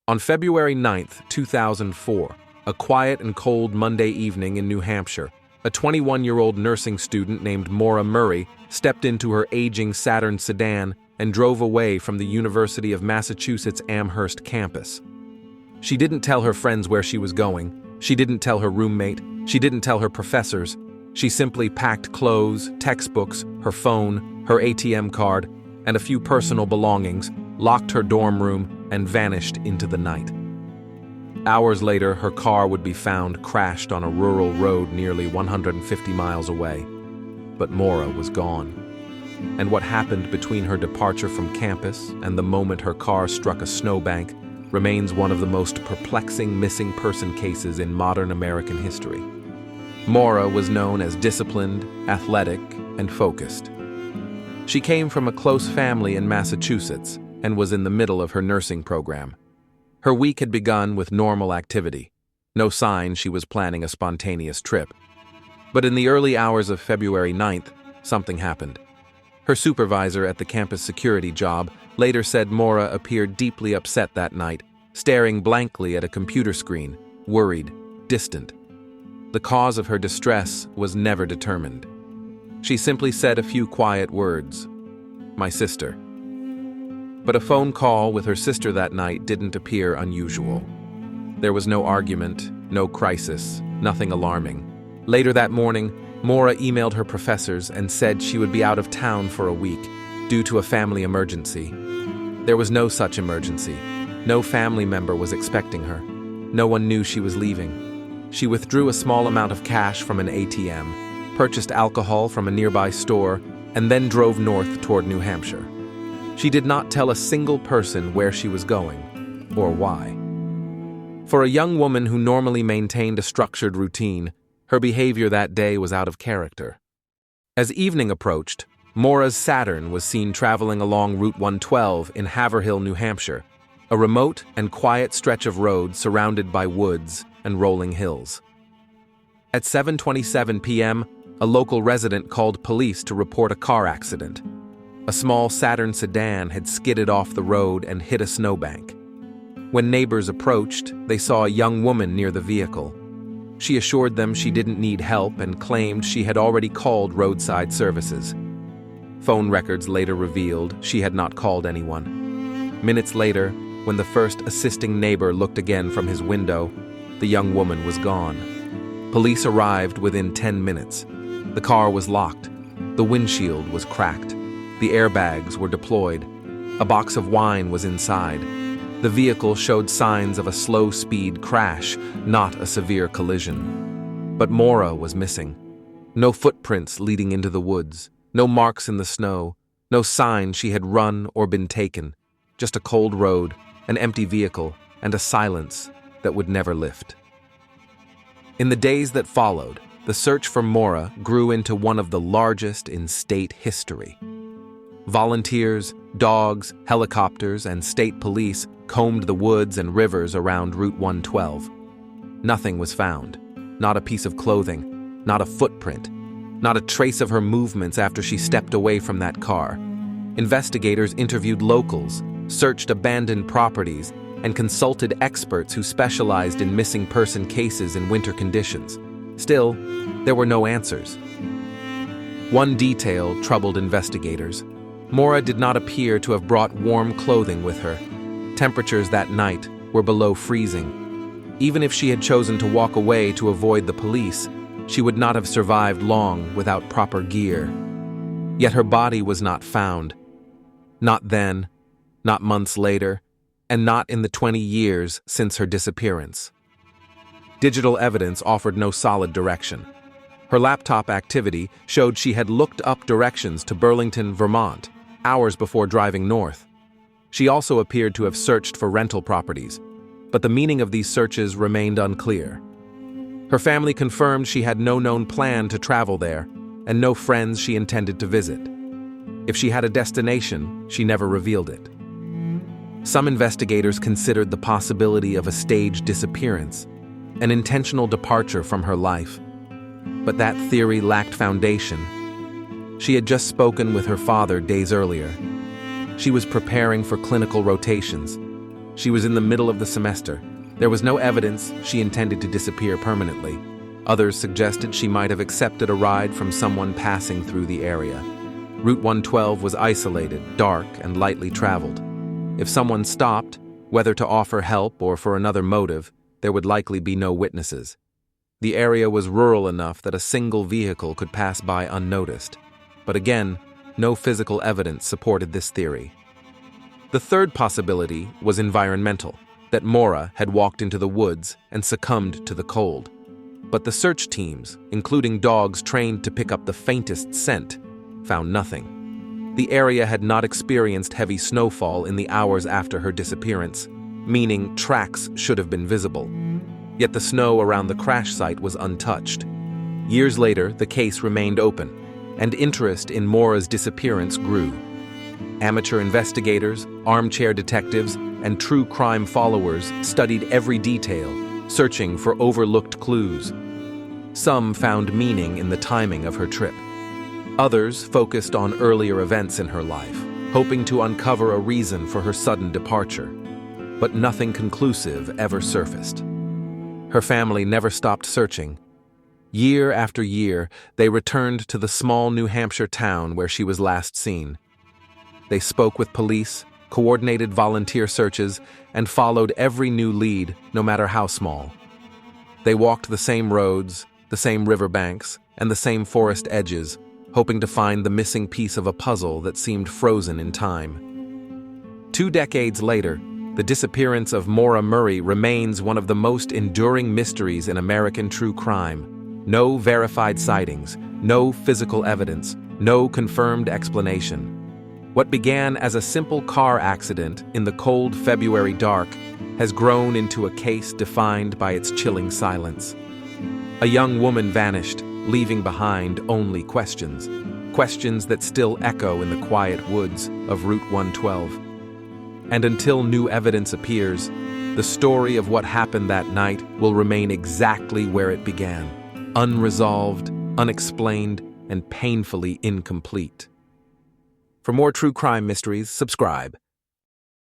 On February 9, 2004, a quiet and cold Monday evening in New Hampshire, a 21-year-old nursing student named Maura Murray stepped into her aging Saturn sedan and drove away from the University of Massachusetts Amherst campus. She didn't tell her friends where she was going. She didn't tell her roommate. She didn't tell her professors. She simply packed clothes, textbooks, her phone, her ATM card, and a few personal belongings, locked her dorm room, and vanished into the night. Hours later, her car would be found crashed on a rural road nearly 150 miles away. But Maura was gone. And what happened between her departure from campus and the moment her car struck a snowbank remains one of the most perplexing missing person cases in modern American history. Maura was known as disciplined, athletic, and focused. She came from a close family in Massachusetts and was in the middle of her nursing program. Her week had begun with normal activity. No sign she was planning a spontaneous trip. But in the early hours of February 9th, something happened. Her supervisor at the campus security job later said Maura appeared deeply upset that night, staring blankly at a computer screen, worried, distant. The cause of her distress was never determined. She simply said a few quiet words, "My sister." But a phone call with her sister that night didn't appear unusual. There was no argument, no crisis, nothing alarming. Later that morning, Maura emailed her professors and said she would be out of town for a week due to a family emergency. There was no such emergency. No family member was expecting her. No one knew she was leaving. She withdrew a small amount of cash from an ATM, purchased alcohol from a nearby store, and then drove north toward New Hampshire. She did not tell a single person where she was going, or why. For a young woman who normally maintained a structured routine, her behavior that day was out of character. As evening approached, Maura's Saturn was seen traveling along Route 112 in Haverhill, New Hampshire, a remote and quiet stretch of road surrounded by woods and rolling hills. At 7:27 p.m., a local resident called police to report a car accident. A small Saturn sedan had skidded off the road and hit a snowbank. When neighbors approached, they saw a young woman near the vehicle. She assured them she didn't need help and claimed she had already called roadside services. Phone records later revealed she had not called anyone. Minutes later, when the first assisting neighbor looked again from his window, the young woman was gone. Police arrived within 10 minutes. The car was locked. The windshield was cracked. The airbags were deployed. A box of wine was inside. The vehicle showed signs of a slow-speed crash, not a severe collision. But Maura was missing. No footprints leading into the woods, no marks in the snow, no sign she had run or been taken. Just a cold road, an empty vehicle, and a silence that would never lift. In the days that followed, the search for Maura grew into one of the largest in state history. Volunteers, dogs, helicopters, and state police combed the woods and rivers around Route 112. Nothing was found. Not a piece of clothing, not a footprint, not a trace of her movements after she stepped away from that car. Investigators interviewed locals, searched abandoned properties, and consulted experts who specialized in missing person cases in winter conditions. Still, there were no answers. One detail troubled investigators. Maura did not appear to have brought warm clothing with her. Temperatures that night were below freezing. Even if she had chosen to walk away to avoid the police, she would not have survived long without proper gear. Yet her body was not found. Not then, not months later, and not in the 20 years since her disappearance. Digital evidence offered no solid direction. Her laptop activity showed she had looked up directions to Burlington, Vermont, hours before driving north. She also appeared to have searched for rental properties, but the meaning of these searches remained unclear. Her family confirmed she had no known plan to travel there, and no friends she intended to visit. If she had a destination, she never revealed it. Some investigators considered the possibility of a staged disappearance, an intentional departure from her life. But that theory lacked foundation. She had just spoken with her father days earlier. She was preparing for clinical rotations. She was in the middle of the semester. There was no evidence she intended to disappear permanently. Others suggested she might have accepted a ride from someone passing through the area. Route 112 was isolated, dark, and lightly traveled. If someone stopped, whether to offer help or for another motive, there would likely be no witnesses. The area was rural enough that a single vehicle could pass by unnoticed. But again, no physical evidence supported this theory. The third possibility was environmental, that Maura had walked into the woods and succumbed to the cold. But the search teams, including dogs trained to pick up the faintest scent, found nothing. The area had not experienced heavy snowfall in the hours after her disappearance, meaning tracks should have been visible. Yet the snow around the crash site was untouched. Years later, the case remained open, and interest in Maura's disappearance grew. Amateur investigators, armchair detectives, and true crime followers studied every detail, searching for overlooked clues. Some found meaning in the timing of her trip. Others focused on earlier events in her life, hoping to uncover a reason for her sudden departure. But nothing conclusive ever surfaced. Her family never stopped searching. Year after year, they returned to the small New Hampshire town where she was last seen. They spoke with police, coordinated volunteer searches, and followed every new lead, no matter how small. They walked the same roads, the same riverbanks, and the same forest edges, hoping to find the missing piece of a puzzle that seemed frozen in time. 2 decades later, the disappearance of Maura Murray remains one of the most enduring mysteries in American true crime. No verified sightings, no physical evidence, no confirmed explanation. What began as a simple car accident in the cold February dark has grown into a case defined by its chilling silence. A young woman vanished, leaving behind only questions. Questions that still echo in the quiet woods of Route 112. And until new evidence appears, the story of what happened that night will remain exactly where it began, unresolved, unexplained, and painfully incomplete. For more true crime mysteries, subscribe.